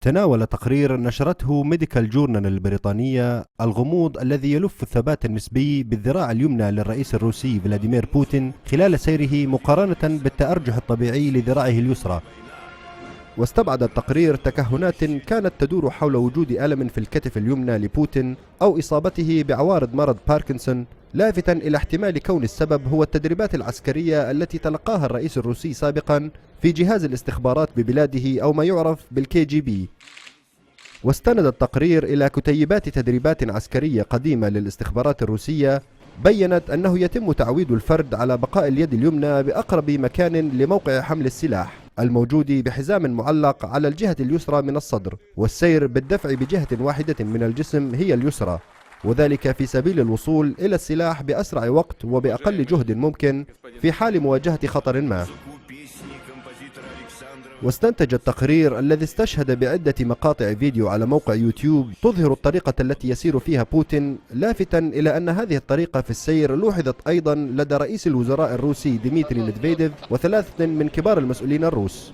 تناول تقرير نشرته ميديكال جورنال البريطانية الغموض الذي يلف الثبات النسبي بالذراع اليمنى للرئيس الروسي فلاديمير بوتين خلال سيره مقارنة بالتأرجح الطبيعي لذراعه اليسرى. واستبعد التقرير تكهنات كانت تدور حول وجود ألم في الكتف اليمنى لبوتين أو إصابته بعوارض مرض باركنسون، لافتا إلى احتمال كون السبب هو التدريبات العسكرية التي تلقاها الرئيس الروسي سابقا في جهاز الاستخبارات ببلاده أو ما يعرف بالKGB. واستند التقرير إلى كتيبات تدريبات عسكرية قديمة للاستخبارات الروسية بيّنت أنه يتم تعويد الفرد على بقاء اليد اليمنى بأقرب مكان لموقع حمل السلاح الموجود بحزام معلق على الجهة اليسرى من الصدر، والسير بالدفع بجهة واحدة من الجسم هي اليسرى، وذلك في سبيل الوصول إلى السلاح بأسرع وقت وبأقل جهد ممكن في حال مواجهة خطر ما. واستنتج التقرير الذي استشهد بعدة مقاطع فيديو على موقع يوتيوب تظهر الطريقة التي يسير فيها بوتين، لافتا إلى أن هذه الطريقة في السير لوحظت أيضا لدى رئيس الوزراء الروسي ديمتري ميدفيديف وثلاثة من كبار المسؤولين الروس.